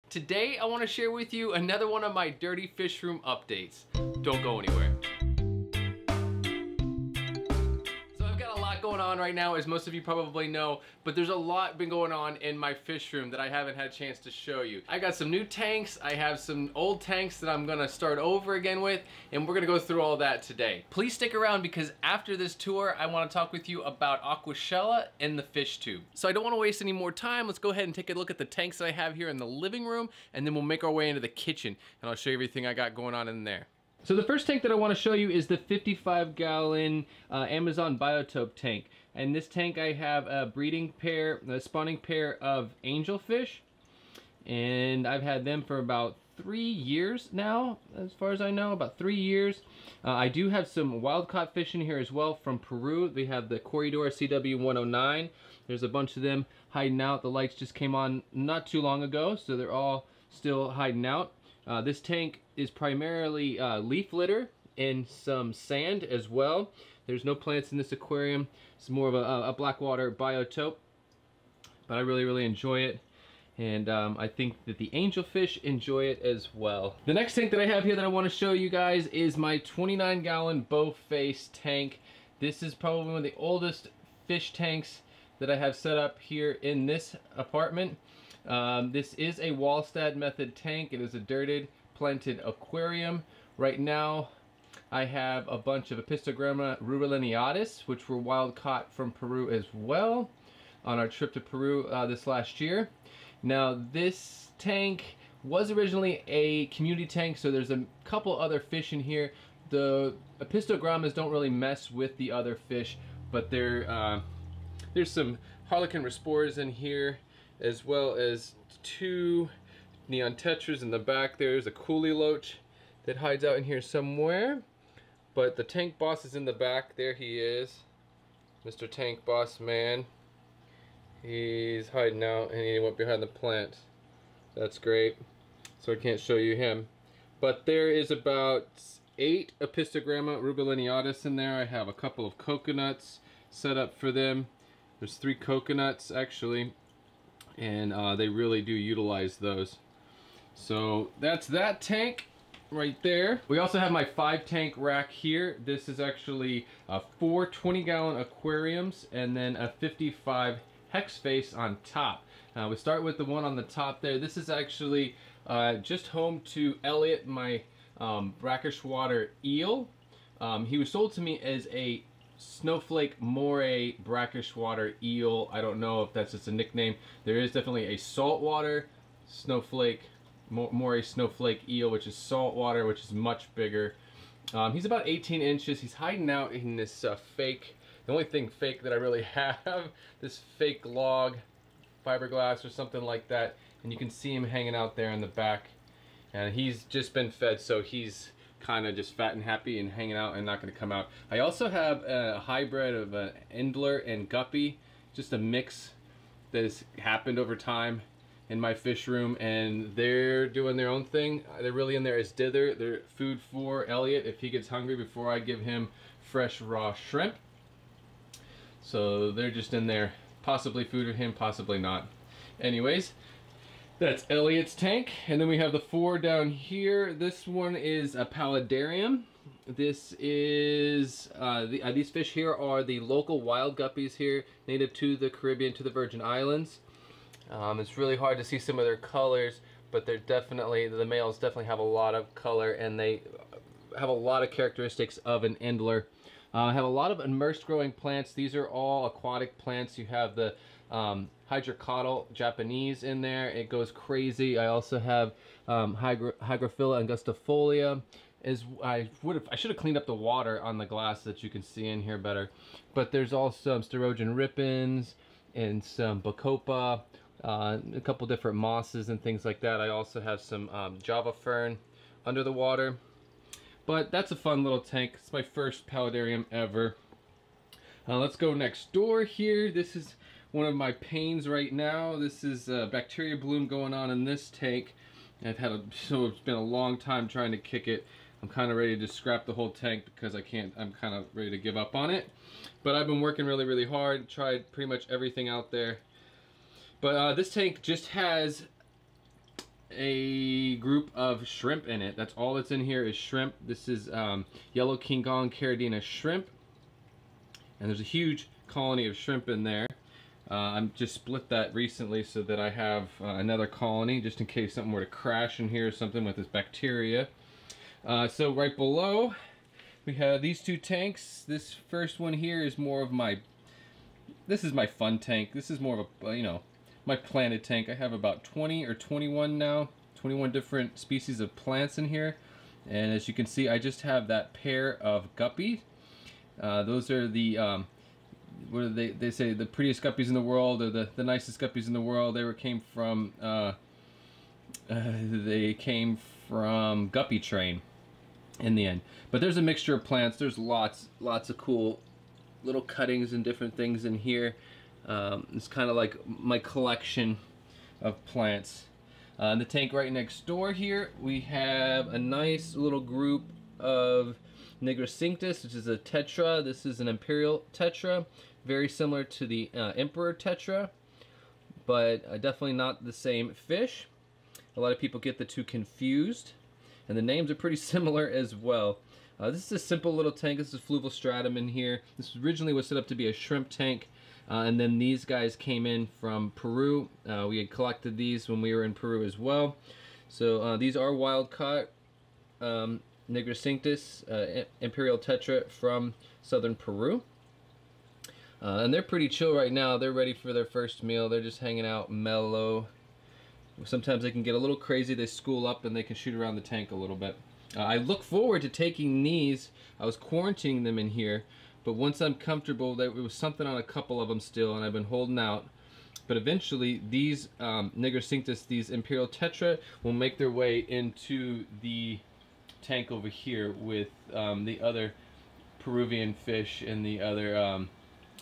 Today I want to share with you another one of my dirty fish room updates. Don't go anywhere. So I've got a lot going on right now, as most of you probably know, but there's a lot been going on in my fish room that I haven't had a chance to show you. I got some new tanks, I have some old tanks that I'm gonna start over again with, and we're gonna go through all that today. Please stick around because after this tour, I wanna talk with you about Aquashella and the fish tube. So I don't wanna waste any more time. Let's go ahead and take a look at the tanks that I have here in the living room, and then we'll make our way into the kitchen, and I'll show you everything I got going on in there. So the first tank that I want to show you is the 55-gallon Amazon Biotope tank. And this tank I have a spawning pair of angelfish. And I've had them for about 3 years now, as far as I know, about 3 years. I do have some wild-caught fish in here as well from Peru. We have the Corridor CW109. There's a bunch of them hiding out. The lights just came on not too long ago, so they're all still hiding out. This tank is primarily leaf litter and some sand as well. There's no plants in this aquarium. It's more of a blackwater biotope, but I really enjoy it. And I think that the angelfish enjoy it as well. The next tank that I have here that I want to show you guys is my 29-gallon bow face tank. This is probably one of the oldest fish tanks that I have set up here in this apartment. This is a Wallstad method tank. It is a dirted planted aquarium. Right now I have a bunch of Apistogramma rubelliniatus, which were wild caught from Peru as well on our trip to Peru this last year. Now this tank was originally a community tank, so there's a couple other fish in here. The Apistogrammas don't really mess with the other fish, but there's some Harlequin Respores in here, as well as 2 neon tetras in the back. There's a coolie loach that hides out in here somewhere. But the tank boss is in the back. There he is, Mr. Tank Boss Man. He's hiding out and he went behind the plant. That's great. So I can't show you him. But there is about 8 Apistogramma rubelliniatus in there. I have a couple of coconuts set up for them. There's 3 coconuts actually. And they really do utilize those. So that's that tank right there. We also have my 5-tank rack here. This is actually 4 20-gallon aquariums and then a 55 hex face on top. We start with the one on the top there. This is actually just home to Elliot, my brackish water eel. He was sold to me as a snowflake moray brackish water eel. I don't know if that's just a nickname. There is definitely a saltwater snowflake moray snowflake eel, which is saltwater, which is much bigger. He's about 18 inches. He's hiding out in this fake, the only thing fake that I really have, this fake log fiberglass or something like that, and you can see him hanging out there in the back. And he's just been fed, so he's kind of just fat and happy and hanging out and not going to come out. I also have a hybrid of an Endler and Guppy, just a mix that has happened over time in my fish room, and they're doing their own thing. They're really in there as dither. They're food for Elliot if he gets hungry before I give him fresh raw shrimp. So they're just in there, possibly food for him, possibly not. Anyways, that's Elliot's tank. And then we have the 4 down here. This one is a paludarium. This is, these fish here are the local wild guppies here, native to the Caribbean, to the Virgin Islands. It's really hard to see some of their colors, but they're definitely, the males definitely have a lot of color, and they have a lot of characteristics of an Endler. I have a lot of immersed growing plants. These are all aquatic plants. You have the hydrocotyl Japanese in there. It goes crazy. I also have Hygrophila angustifolia. I should have cleaned up the water on the glass so that you can see in here better. But there's also some Sterogen rippens and some Bacopa, a couple different mosses and things like that. I also have some Java fern under the water. But that's a fun little tank. It's my first paludarium ever. Let's go next door here. This is one of my pains right now. This is a bacteria bloom going on in this tank. So it's been a long time trying to kick it. I'm kind of ready to scrap the whole tank because I'm kind of ready to give up on it. But I've been working really hard, tried pretty much everything out there. But this tank just has a group of shrimp in it. That's all that's in here is shrimp. This is yellow King Kong Caridina shrimp. And there's a huge colony of shrimp in there. I'm just split that recently so that I have another colony just in case something were to crash in here or something with this bacteria. So right below we have these two tanks. This first one here is more of my, this is my fun tank. This is more of a, you know, my planted tank. I have about 20 or 21 now, 21 different species of plants in here. And as you can see, I just have that pair of guppies. Those are the, what do they say, the prettiest guppies in the world, or the nicest guppies in the world. They came from Guppy Train in the end. But there's a mixture of plants. There's lots of cool little cuttings and different things in here. It's kind of like my collection of plants. In the tank right next door here, we have a nice little group of Nigricinctus, which is a tetra. This is an imperial tetra, very similar to the emperor tetra, but definitely not the same fish. A lot of people get the two confused, and the names are pretty similar as well. This is a simple little tank. This is fluval stratum in here. This originally was set up to be a shrimp tank, and then these guys came in from Peru. We had collected these when we were in Peru as well. So these are wild caught Nigricinctus imperial tetra from southern Peru. And they're pretty chill right now. They're ready for their first meal. They're just hanging out mellow. Sometimes they can get a little crazy. They school up and they can shoot around the tank a little bit. I look forward to taking these. I was quarantining them in here, but once I'm comfortable, there was something on a couple of them still, and I've been holding out. But eventually, these Nigricinctus, these imperial tetra, will make their way into the tank over here with the other Peruvian fish and the other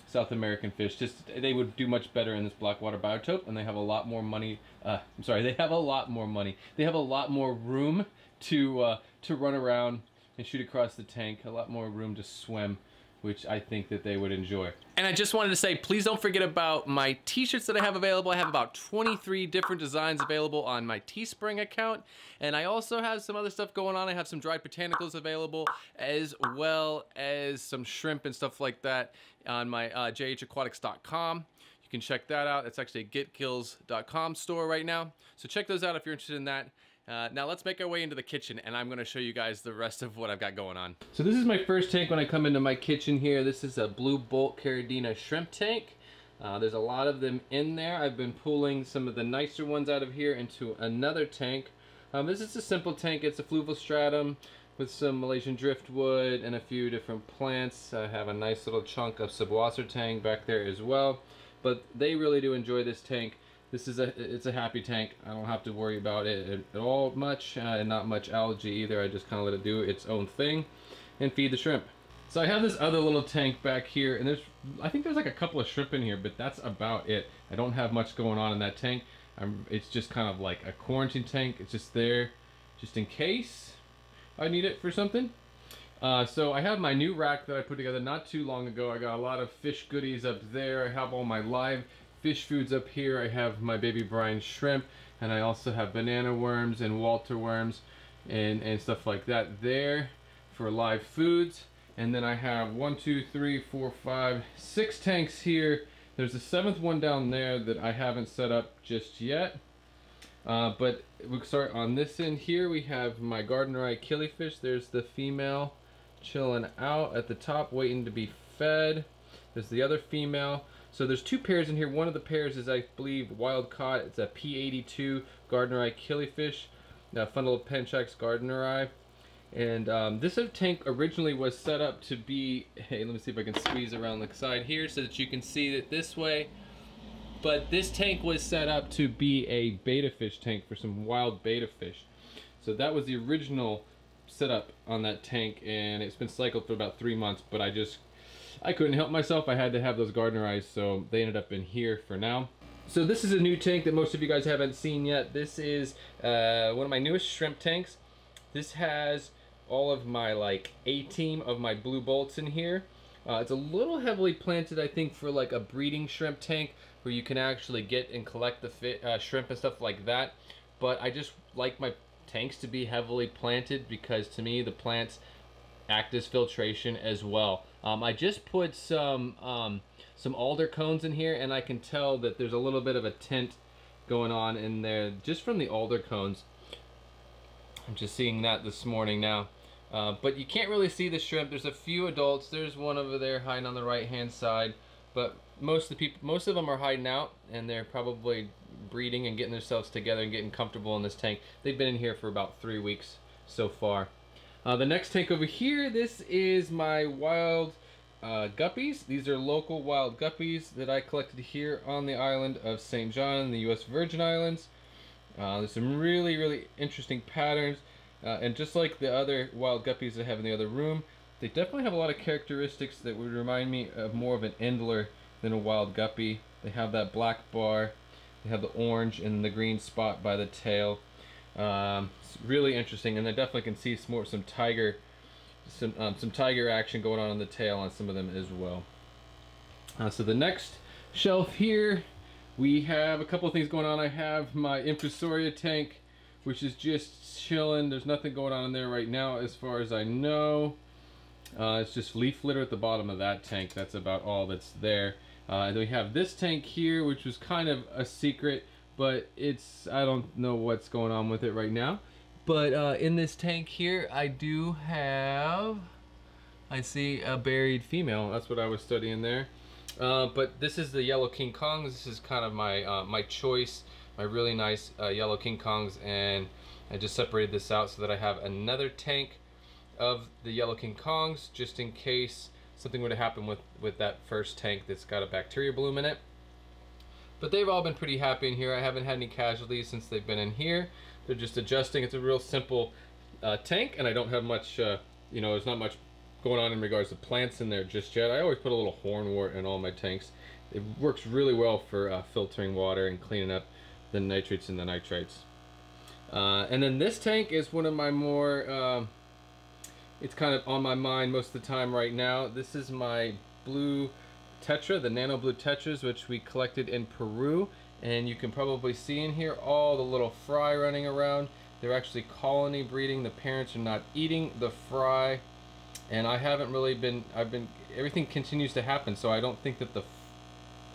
South American fish. Just they would do much better in this blackwater biotope, and they have a lot more money. I'm sorry, they have a lot more money. They have a lot more room to run around and shoot across the tank. A lot more room to swim, which I think that they would enjoy. And I just wanted to say, please don't forget about my t-shirts that I have available. I have about 23 different designs available on my Teespring account. And I also have some other stuff going on. I have some dried botanicals available, as well as some shrimp and stuff like that on my jhaquatics.com. You can check that out. It's actually a getkills.com store right now. So check those out if you're interested in that. Now let's make our way into the kitchen, and I'm going to show you guys the rest of what I've got going on. So this is my first tank when I come into my kitchen here. This is a Blue Bolt Caridina shrimp tank. There's a lot of them in there. I've been pulling some of the nicer ones out of here into another tank. This is a simple tank. It's a fluval stratum with some Malaysian driftwood and a few different plants. I have a nice little chunk of subwasser tang back there as well. But they really do enjoy this tank. This is it's a happy tank. I don't have to worry about it at all much, and not much algae either. I just kind of let it do its own thing and feed the shrimp. So I have this other little tank back here, and I think there's like a couple of shrimp in here, but that's about it. I don't have much going on in that tank. It's just kind of like a quarantine tank. It's just there just in case I need it for something. So I have my new rack that I put together not too long ago. I got a lot of fish goodies up there. I have all my live fish foods up here. I have my baby brine shrimp, and I also have banana worms and Walter worms and stuff like that there for live foods. And then I have 1, 2, 3, 4, 5, 6 tanks here. There's a 7th one down there that I haven't set up just yet. But we'll start on this end here. We have my Gardnerite killifish. There's the female chilling out at the top waiting to be fed. There's the other female. So there's 2 pairs in here. One of the pairs is, I believe, wild caught. It's a P82 Gardnerite killifish, Fundulopenchax gardneri. And this tank originally was set up to be, hey, let me see if I can squeeze around the side here so that you can see it this way. But this tank was set up to be a betta fish tank for some wild betta fish. So that was the original setup on that tank, and it's been cycled for about 3 months, but I couldn't help myself. I had to have those Gardneris, so they ended up in here for now. So this is a new tank that most of you guys haven't seen yet. This is one of my newest shrimp tanks. This has all of my like A-team of my blue bolts in here. It's a little heavily planted, I think, for like a breeding shrimp tank where you can actually get and collect the shrimp and stuff like that. but I just like my tanks to be heavily planted because to me the plants act as filtration as well. I just put some alder cones in here, and I can tell that there's a little bit of a tint going on in there just from the alder cones. I'm just seeing that this morning now. But you can't really see the shrimp. There's a few adults. There's one over there hiding on the right hand side, but most of them are hiding out, and they're probably breeding and getting themselves together and getting comfortable in this tank. They've been in here for about 3 weeks so far. The next tank over here, this is my wild guppies. These are local wild guppies that I collected here on the island of St. John in the US Virgin Islands. There's some really interesting patterns, and just like the other wild guppies I have in the other room, they definitely have a lot of characteristics that would remind me of more of an Endler than a wild guppy. They have that black bar, they have the orange and the green spot by the tail. It's really interesting, and I definitely can see some tiger action going on the tail on some of them as well. So the next shelf here, we have a couple of things going on. I have my Infusoria tank, which is just chilling. There's nothing going on in there right now as far as I know. It's just leaf litter at the bottom of that tank. That's about all that's there. And then we have this tank here, which was kind of a secret, but I don't know what's going on with it right now. But in this tank here, I see a buried female. That's what I was studying there. But this is the yellow King Kongs. This is kind of my my choice, my really nice yellow King Kongs, and I just separated this out so that I have another tank of the yellow King Kongs, just in case something were to happen with that first tank that's got a bacteria bloom in it. But they've all been pretty happy in here. I haven't had any casualties since they've been in here. They're just adjusting. It's a real simple tank, and I don't have much, you know, there's not much going on in regards to plants in there just yet. I always put a little hornwort in all my tanks. It works really well for filtering water and cleaning up the nitrates and the nitrites. And then this tank is one of my more, it's kind of on my mind most of the time right now. This is my blue tetra, the nano blue tetras, which we collected in Peru. And you can probably see in here all the little fry running around. They're actually colony breeding. The parents are not eating the fry. And I haven't really been, everything continues to happen, so I don't think that the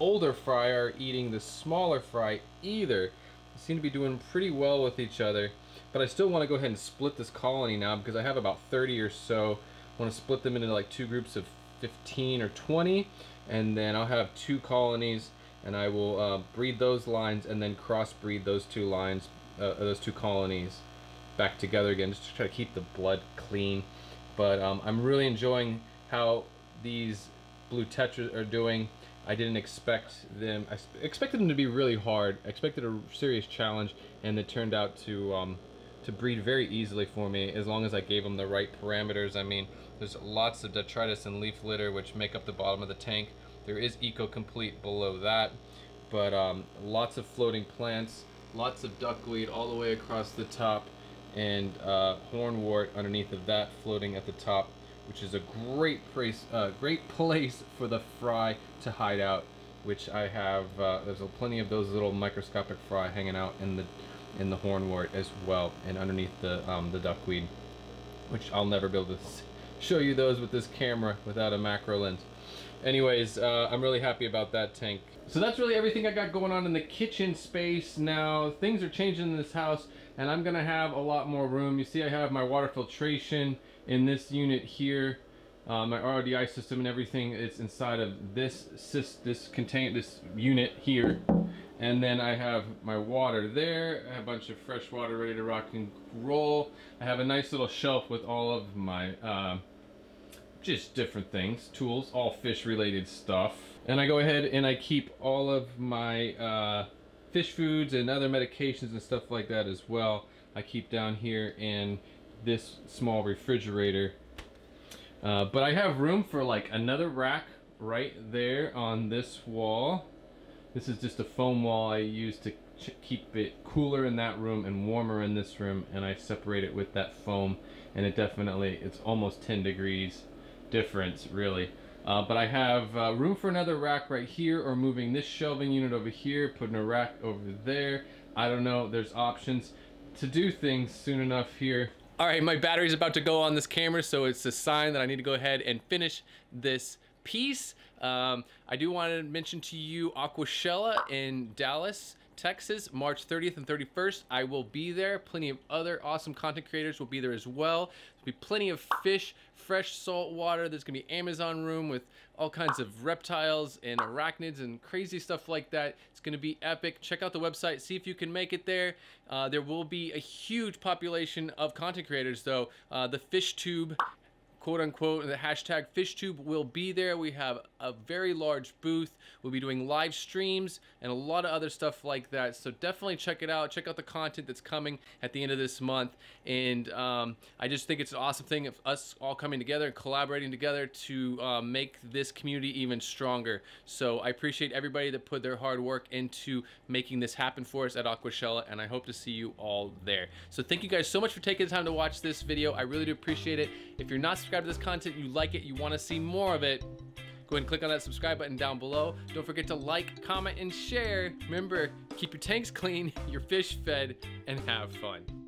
older fry are eating the smaller fry either. They seem to be doing pretty well with each other. But I still want to go ahead and split this colony now because I have about 30 or so. I want to split them into like 2 groups of 15 or 20, and then I'll have 2 colonies, and I will breed those lines and then crossbreed those 2 lines, those 2 colonies back together again, just to try to keep the blood clean. But I'm really enjoying how these blue tetras are doing. I didn't expect them. I expected them to be really hard. I expected a serious challenge, and it turned out to breed very easily for me as long as I gave them the right parameters. I mean, there's lots of detritus and leaf litter which make up the bottom of the tank. There is Eco-Complete below that, but lots of floating plants, lots of duckweed all the way across the top, and hornwort underneath of that floating at the top, which is a great place for the fry to hide out, which I have. There's plenty of those little microscopic fry hanging out in the hornwort as well, and underneath the duckweed, which I'll never be able to show you those with this camera without a macro lens. Anyways, I'm really happy about that tank. So that's really everything I got going on in the kitchen space now. Things are changing in this house, and I'm gonna have a lot more room. You see I have my water filtration in this unit here, my RODI system and everything. It's inside of this unit here. And then I have my water there. I have a bunch of fresh water ready to rock and roll. I have a nice little shelf with all of my just different things, tools, all fish related stuff. And I go ahead and I keep all of my fish foods and other medications and stuff like that as well. I keep down here in this small refrigerator. But I have room for like another rack right there on this wall. This is just a foam wall I use to keep it cooler in that room and warmer in this room, and I separate it with that foam, and it's almost 10 degrees difference really. But I have room for another rack right here, or moving this shelving unit over here, putting a rack over there. I don't know, there's options to do things soon enough here. All right, my battery's about to go on this camera, so it's a sign that I need to go ahead and finish this piece. I do want to mention to you Aquashella in Dallas, Texas, March 30th and 31st. I will be there. Plenty of other awesome content creators will be there as well. There'll be plenty of fish, fresh salt water. There's gonna be Amazon room with all kinds of reptiles and arachnids and crazy stuff like that. It's gonna be epic. Check out the website, see if you can make it there. There will be a huge population of content creators though. The fish tube, quote unquote, the hashtag FishTube will be there. We have a very large booth. We'll be doing live streams and a lot of other stuff like that. So definitely check it out. Check out the content that's coming at the end of this month. And I just think it's an awesome thing of us all coming together and collaborating together to make this community even stronger. So I appreciate everybody that put their hard work into making this happen for us at Aquashella, and I hope to see you all there. So thank you guys so much for taking the time to watch this video. I really do appreciate it. If you're not subscribed to this content, you like it, you want to see more of it, go ahead and click on that subscribe button down below. Don't forget to like, comment, and share. Remember, keep your tanks clean, your fish fed, and have fun.